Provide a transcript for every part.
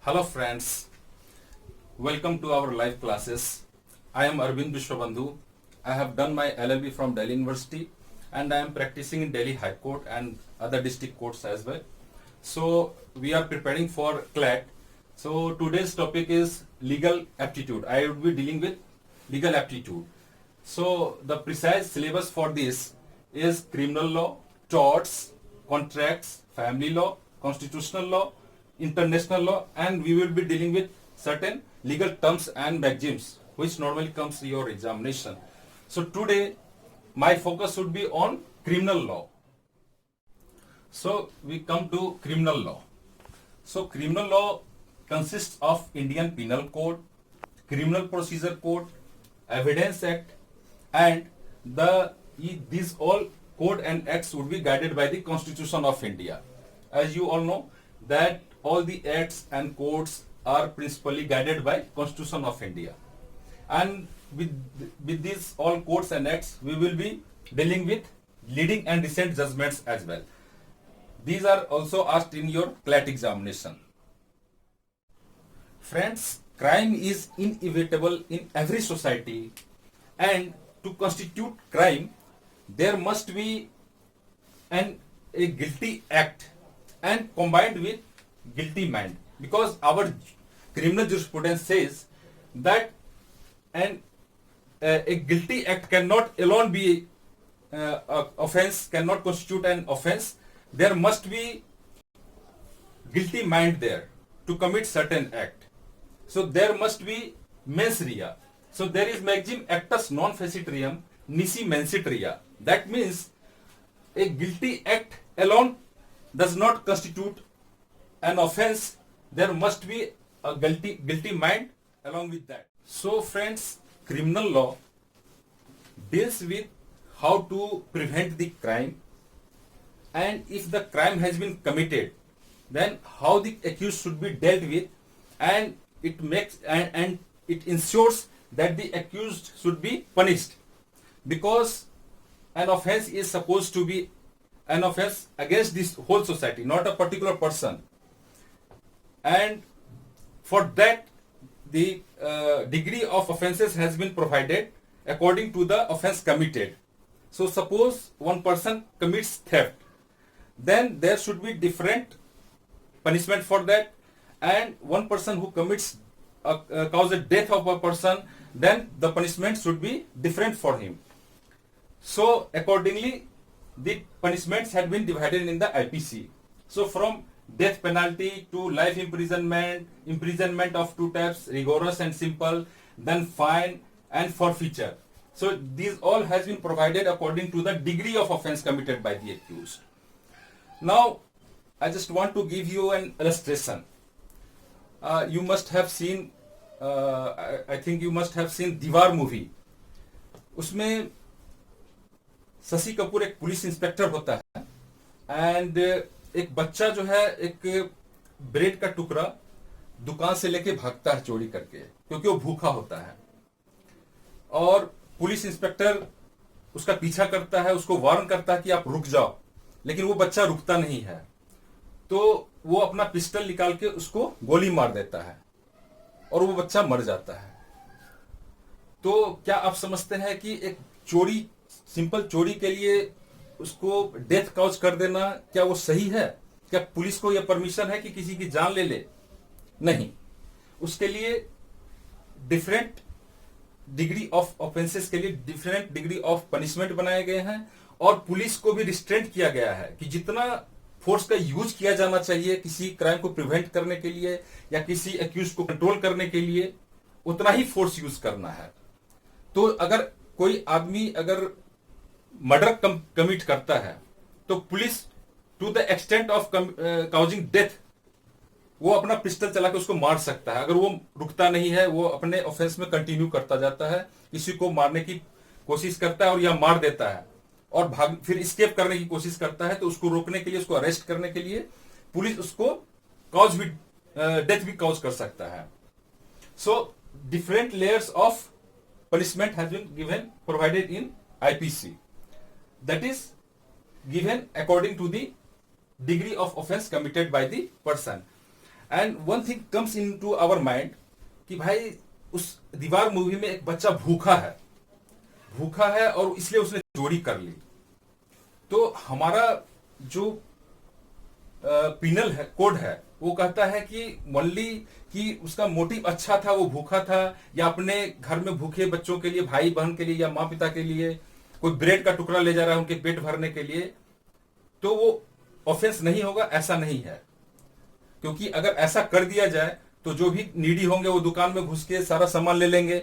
Hello friends, welcome to our live classes. I am Arvind Vishwabandhu. I have done my LLB from Delhi University and I am practicing in Delhi High Court and other district courts as well. So we are preparing for CLAT. So today's topic is legal aptitude. I would be dealing with legal aptitude. So the precise syllabus for this is criminal law, torts, contracts, family law, constitutional law, international law, and we will be dealing with certain legal terms and maxims which normally comes to your examination. So today my focus would be on criminal law. So we come to criminal law. So criminal law consists of Indian Penal Code, Criminal Procedure Code, Evidence Act, and these all code and acts would be guided by the Constitution of India. As you all know that all the acts and codes are principally guided by Constitution of India. And with these all codes and acts, we will be dealing with leading and recent judgments as well. These are also asked in your CLAT examination. Friends, crime is inevitable in every society, and to constitute crime, there must be a guilty act and combined with guilty mind, because our criminal jurisprudence says that a guilty act cannot alone be offense, cannot constitute an offense. There must be guilty mind there to commit certain act. So there must be mens rea. So there is maxim actus non facit reum nisi mensit rea. That means a guilty act alone does not constitute an offense. There must be a guilty mind along with that. So friends, criminal law deals with how to prevent the crime, and if the crime has been committed, then how the accused should be dealt with, and it makes and it ensures that the accused should be punished, because an offense is supposed to be an offense against this whole society, not a particular person. And for that, the degree of offenses has been provided according to the offense committed. So suppose one person commits theft, then there should be different punishment for that. And one person who commits causes death of a person, then the punishment should be different for him. So accordingly, the punishments had been divided in the IPC. So from death penalty to life imprisonment, imprisonment of two types, rigorous and simple, then fine and forfeiture. So these all has been provided according to the degree of offense committed by the accused. Now, I just want to give you an illustration. You must have seen, I think you must have seen दीवार movie. उसमें शशि कपूर एक police inspector होता है, and एक बच्चा जो है एक ब्रेड का टुकड़ा दुकान से लेके भागता है चोरी करके, क्योंकि वो भूखा होता है, और पुलिस इंस्पेक्टर उसका पीछा करता है, उसको वार्न करता है कि आप रुक जाओ, लेकिन वो बच्चा रुकता नहीं है, तो वो अपना पिस्टल निकाल के उसको गोली मार देता है और वो बच्चा मर जाता है. तो क्या आप समझते हैं कि एक चोरी, सिंपल चोरी के लिए उसको डेथ कॉज कर देना, क्या वो सही है? क्या पुलिस को यह परमिशन है कि किसी की जान ले ले? नहीं. उसके लिए डिफरेंट डिग्री ऑफ ऑफेंसेस के लिए डिफरेंट डिग्री ऑफ पनिशमेंट बनाए गए हैं, और पुलिस को भी रिस्ट्रेंट किया गया है कि जितना फोर्स का यूज किया जाना चाहिए किसी क्राइम को प्रिवेंट करने के लिए या किसी एक्यूज को कंट्रोल करने के लिए, उतना ही फोर्स यूज करना है. तो अगर कोई आदमी अगर मर्डर कमिट करता है, तो police to the extent of causing death वो अपना पिस्टल चला के उसको मार सकता है. अगर वो रुकता नहीं है, वो अपने ऑफेंस में कंटिन्यू करता जाता है, किसी को मारने की कोशिश करता है और या मार देता है और फिर एस्केप करने की कोशिश करता है, तो उसको रोकने के लिए, उसको अरेस्ट करने के लिए पुलिस उसको कॉज भी डेथ भी कॉज कर सकता है. So different layers of punishment has been given provided in IPC, that is given according to the degree of offense committed by the person. And one thing comes into our mind कि भाई उस दीवार movie में एक बच्चा भूखा है और इसलिए उसने चोरी कर ली। तो हमारा जो पिनल है, कोड है, वो कहता है कि ओनली कि उसका मोटिव अच्छा था, वो भूखा था, या अपने घर में भूखे बच्चों के लिए, भाई बहन के लिए या माँ पिता के लिए कोई ब्रेड का टुकड़ा ले जा रहा है उनके पेट भरने के लिए, तो वो ऑफेंस नहीं होगा, ऐसा नहीं है। क्योंकि अगर ऐसा कर दिया जाए तो जो भी नीडी होंगे वो दुकान में घुस के सारा सामान ले लेंगे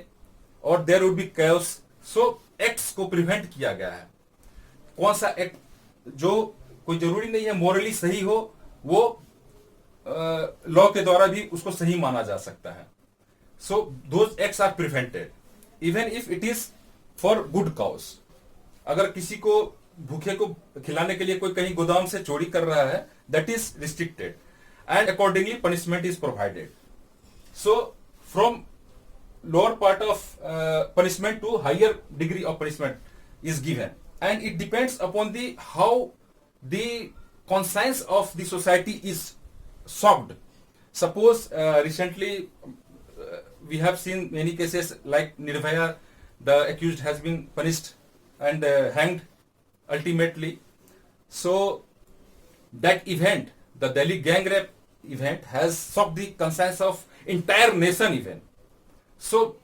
और there would be chaos. So acts को प्रिवेंट किया गया है। कौन सा एक्ट जो कोई जरूरी नहीं है मोरली सही हो, वो लॉ के द्वारा भी उसको सही माना जा सकता है। So those acts are prevented even if it is for good cause. अगर किसी को भूखे को खिलाने के लिए कोई कहीं गोदाम से चोरी कर रहा है, that is restricted and accordingly punishment is provided. So from lower part of punishment to higher degree of punishment is given, and it depends upon the how the conscience of the society is shocked. Suppose recently we have seen many cases like Nirbhaya, the accused has been punished and hanged ultimately. So that event, the Delhi gang rape event, has shocked the conscience of entire nation even. So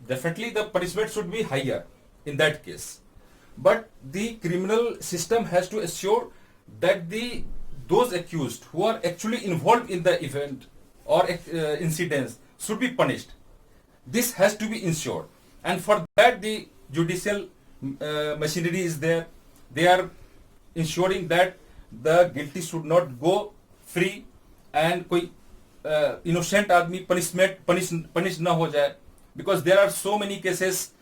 definitely the punishment should be higher in that case. But the criminal system has to assure that those accused who are actually involved in the event or incidents should be punished. This has to be ensured, and for that the judicial machinery is there. They are ensuring that the guilty should not go free and कोई innocent आदमी punish ना हो जाए, because there are so many cases.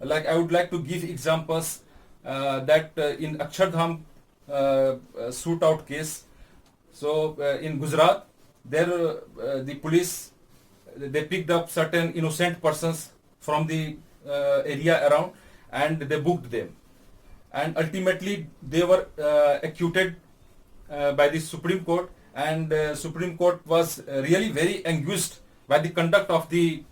Like I would like to give examples that in Akshardham shootout case. So in Gujarat, there the police, they picked up certain innocent persons from the area around and they booked them, and ultimately they were acquitted by the Supreme Court, and Supreme Court was really very anguished by the conduct of the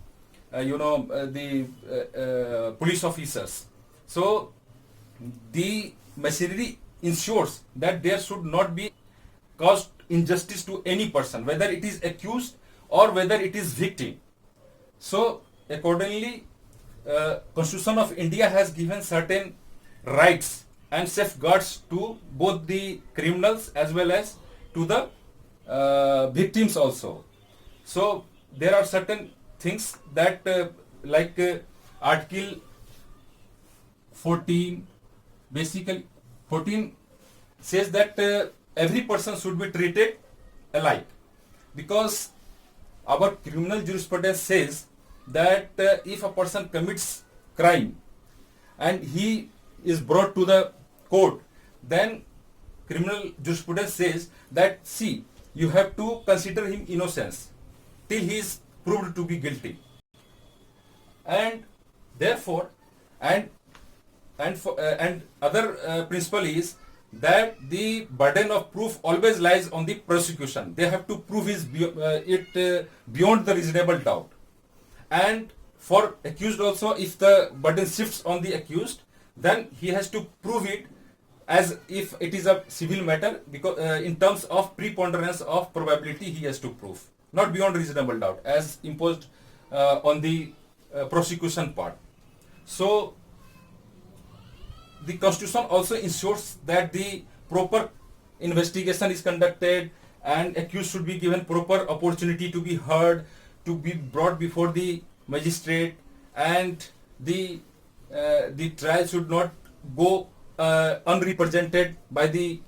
police officers. So the machinery ensures that there should not be caused injustice to any person, whether it is accused or whether it is victim. So accordingly, Constitution of India has given certain rights and safeguards to both the criminals as well as to the victims also. So there are certain things that like Article 14, basically 14 says that every person should be treated alike, because our criminal jurisprudence says that if a person commits crime and he is brought to the court, then criminal jurisprudence says that, see, you have to consider him innocent till he is proved to be guilty, and therefore and other principle is that the burden of proof always lies on the prosecution. They have to prove beyond the reasonable doubt. And for accused also, if the burden shifts on the accused, then he has to prove it as if it is a civil matter, because in terms of preponderance of probability he has to prove, not beyond reasonable doubt as imposed on the prosecution part. So the Constitution also ensures that the proper investigation is conducted and accused should be given proper opportunity to be heard, to be brought before the magistrate, and the trial should not go unrepresented by the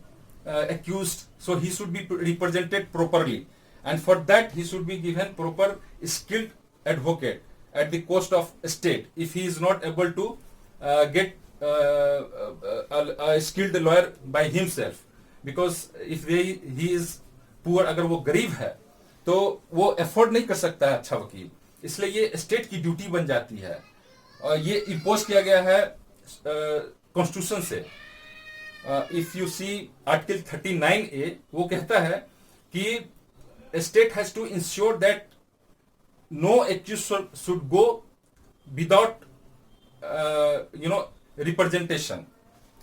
accused. So he should be represented properly, and for that he should be given proper skilled advocate at the cost of state if he is not able to get a skilled lawyer by himself, because if he is poor, अगर वो गरीब है तो वो afford नहीं कर सकता है अच्छा वकील, इसलिए ये स्टेट की ड्यूटी बन जाती है और ये इम्पोज किया गया है कॉन्स्टिट्यूशन से. If you see article 39A, वो कहता है कि a state has to ensure that no accused should go without representation.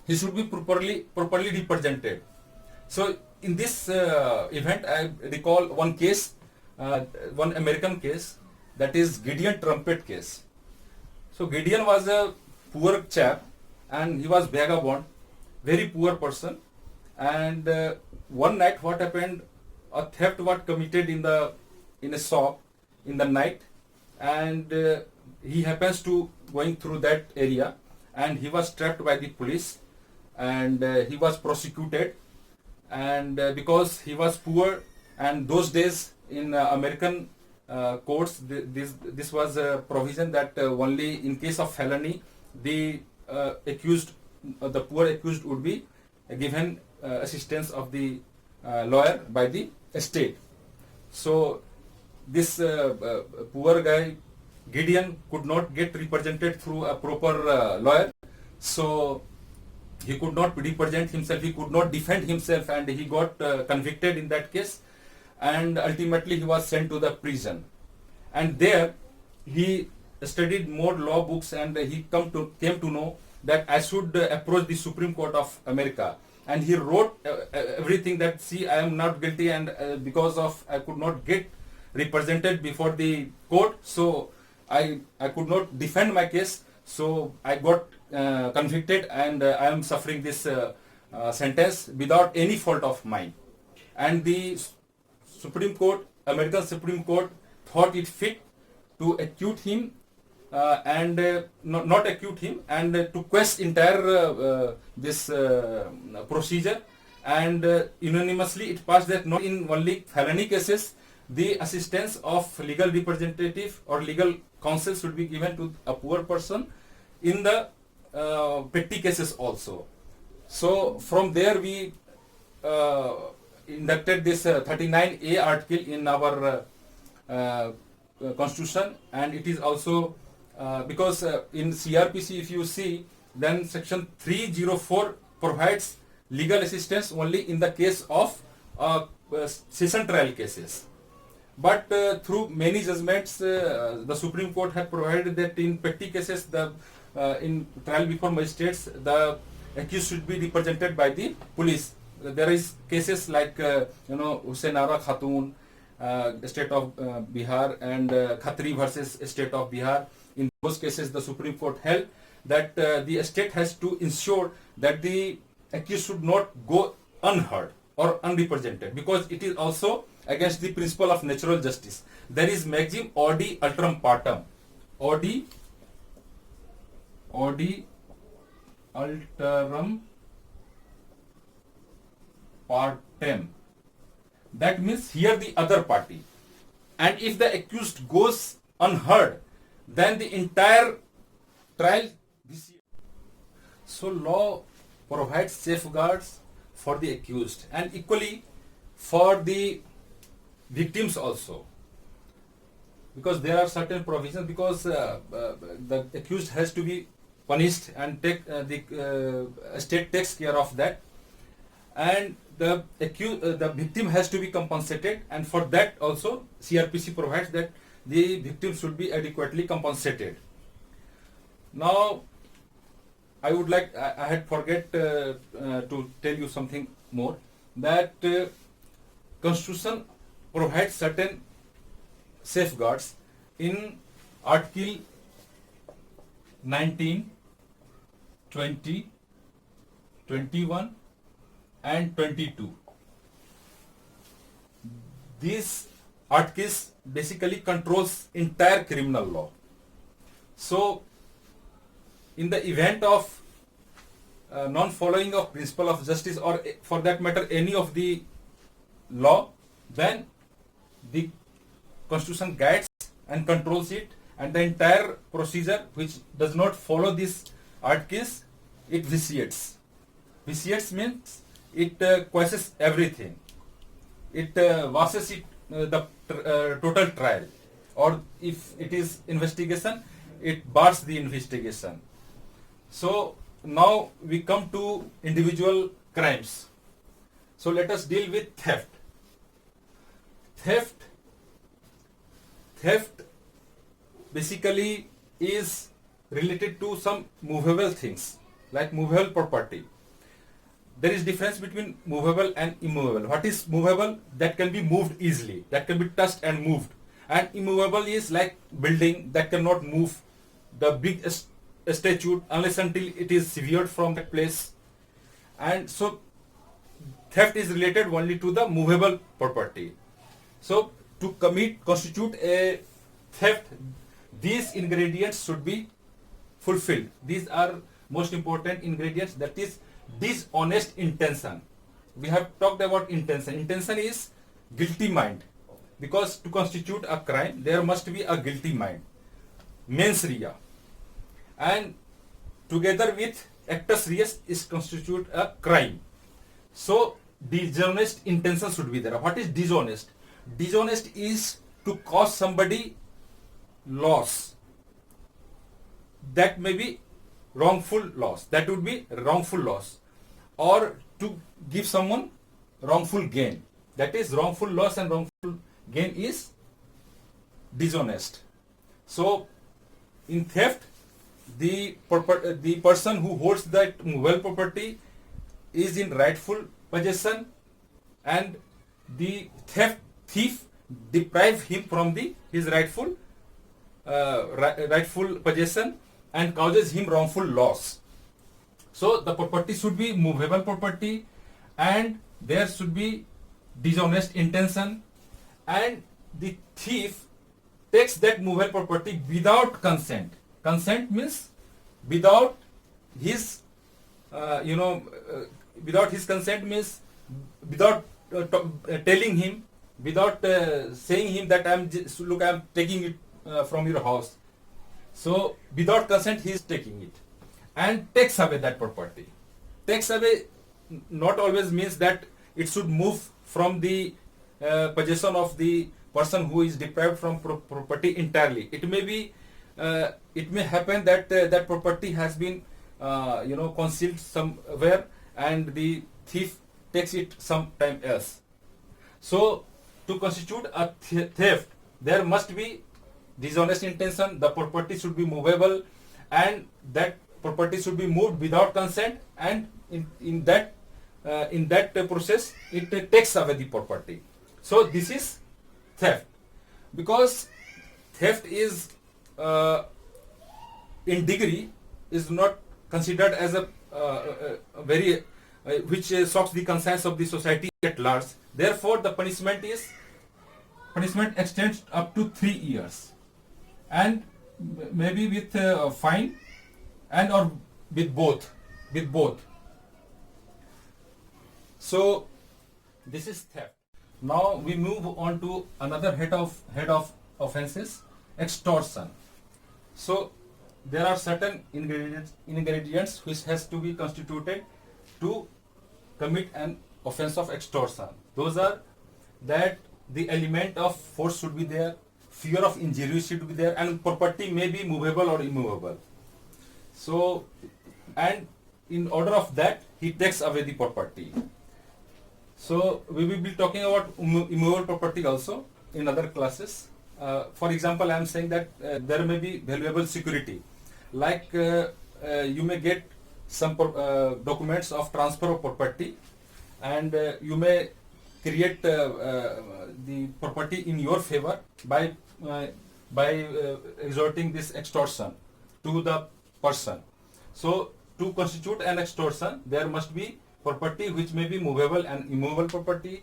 He should be properly represented. So in this event, I recall one case, one American case, that is Gideon Trumpet case. So Gideon was a poor chap and he was vagabond, very poor person. And one night, what happened? A theft was committed in a shop in the night, and he happens to going through that area, and he was trapped by the police, and he was prosecuted, and because he was poor, and those days in American courts, this was a provision that only in case of felony, the accused, the poor accused would be given assistance of the lawyer by the state. So this poor guy Gideon could not get represented through a proper lawyer, so he could not represent himself, he could not defend himself, and he got convicted in that case, and ultimately he was sent to the prison. And there he studied more law books, and he came to know that I should approach the Supreme Court of America. And he wrote everything that, see, I am not guilty, and because of I could not get represented before the court, so I could not defend my case, so I got convicted, and I am suffering this sentence without any fault of mine. And the Supreme Court, American Supreme Court, thought it fit to acquit him and not acquit him, and to quash entire this procedure, and unanimously it passed that not in only felony cases the assistance of legal representative or legal counsel should be given to a poor person, in the petty cases also. So from there we inducted this 39A article in our constitution, and it is also because in CRPC, if you see, then section 304 provides legal assistance only in the case of session trial cases. But through many judgments, the Supreme Court had provided that in petty cases, the in trial before magistrates, the accused should be represented by the police. There is cases like Husainara Khatun, state of Bihar, and Khatri versus state of Bihar. In those cases, the Supreme Court held that the state has to ensure that the accused should not go unheard or unrepresented, because it is also against the principle of natural justice. There is maxim audi alteram partem. Audi alteram partem. That means hear the other party. And if the accused goes unheard, then the entire trial. So law provides safeguards for the accused, and equally for the victims also, because there are certain provisions, because the accused has to be punished, and the state takes care of that, and the victim has to be compensated, and for that also CRPC provides that the victim should be adequately compensated. Now I would like, I had forget to tell you something more, that Constitution provides certain safeguards in Article 19, 20, 21 and 22. These articles basically controls entire criminal law. So in the event of non-following of principle of justice, or for that matter any of the law, then the Constitution guides and controls it, and the entire procedure which does not follow these articles, it vitiates. Vitiates means it quashes everything. It washes it, the total trial, or if it is investigation, it bars the investigation. So now we come to individual crimes. So let us deal with theft. theft basically is related to some movable things like movable property. There is difference between movable and immovable. What is movable? That can be moved easily, that can be touched and moved. And immovable is like building that cannot move, the big statue, unless until it is severed from that place. And so theft is related only to the movable property. So to constitute a theft, these ingredients should be fulfilled. These are most important ingredients, that is dishonest intention. We have talked about intention. Intention is guilty mind, because to constitute a crime there must be a guilty mind, mens rea, and together with actus reus is constitute a crime. So dishonest intention should be there. What is dishonest? Dishonest is to cause somebody loss. That may be wrongful loss. That would be wrongful loss. Or to give someone wrongful gain. That is wrongful loss and wrongful gain is dishonest. So in theft, the person who holds that movable property is in rightful possession, and the thief deprive him from his rightful possession and causes him wrongful loss. So the property should be movable property, and there should be dishonest intention, and the thief takes that movable property without consent. Consent means without his without his consent means without telling him, without saying him that I'm taking it from your house. So without consent he is taking it and takes away that property. Takes away not always means that it should move from the possession of the person who is deprived from property entirely. It may be it may happen that that property has been concealed somewhere and the thief takes it sometime else. So to constitute a theft, there must be dishonest intention, the property should be movable, and that property should be moved without consent, and in that process it takes away the property. So this is theft. Because theft is in degree is not considered as a very which shocks the conscience of the society at large. Therefore the punishment extends up to 3 years, and maybe with fine and or with both. So this is theft. Now we move on to another head of offenses, extortion. So there are certain ingredients which has to be constituted to commit an offense of extortion. Those are that the element of force should be there, fear of injury should be there, and property may be movable or immovable. So, and in order of that, he takes away the property. So we will be talking about immovable property also in other classes. For example, I am saying that there may be valuable security, like you may get some documents of transfer of property, and you may create the property in your favor by exerting this extortion to the person. So to constitute an extortion, there must be property which may be movable and immovable property.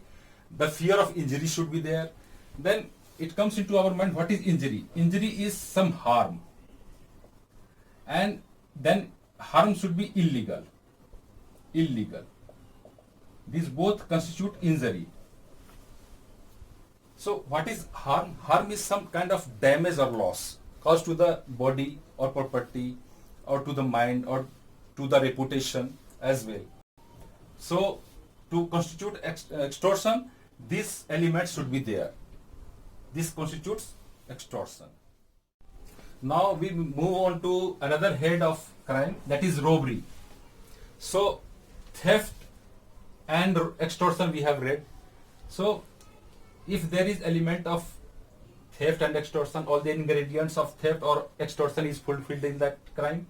The fear of injury should be there. Then it comes into our mind, what is injury? Injury is some harm, and then harm should be illegal. These both constitute injury. So what is harm? Harm is some kind of damage or loss caused to the body or property, or to the mind, or to the reputation as well. So to constitute extortion, these elements should be there. This constitutes extortion. Now we move on to another head of crime, that is robbery. So theft and extortion we have read. So if there is element of theft and extortion, all the ingredients of theft or extortion is fulfilled in that crime,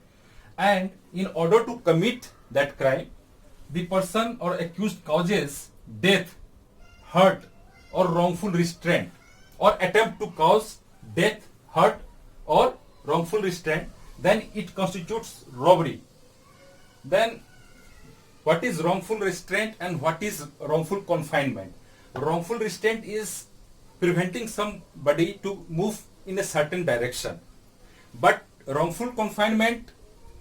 and in order to commit that crime, the person or accused causes death, hurt, or wrongful restraint, or attempt to cause death, hurt, or wrongful restraint, then it constitutes robbery. Then what is wrongful restraint and what is wrongful confinement? Wrongful restraint is preventing somebody to move in a certain direction, but wrongful confinement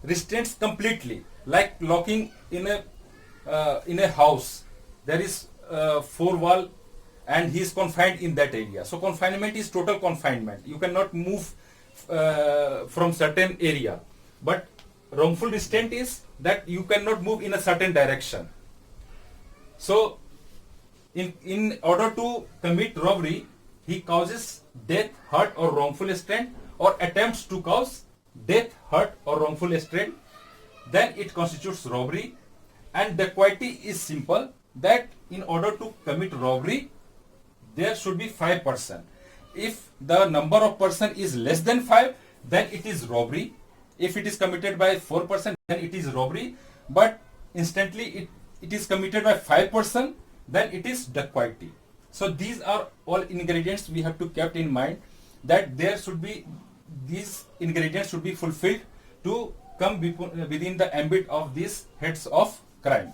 restrains completely, like locking in a house. There is four wall and he is confined in that area. So confinement is total confinement. You cannot move from certain area. But wrongful restraint is that you cannot move in a certain direction. So in order to commit robbery, he causes death, hurt, or wrongful restraint, or attempts to cause death, hurt, or wrongful restraint, then it constitutes robbery. And dacoity is simple, that in order to commit robbery, there should be 5 persons. If the number of person is less than 5, then it is robbery. If it is committed by 4 persons, then it is robbery. But instantly it is committed by 5 persons, then it is dacoity. So these are all ingredients we have to keep in mind, that there should be, these ingredients should be fulfilled to come within the ambit of these heads of crime.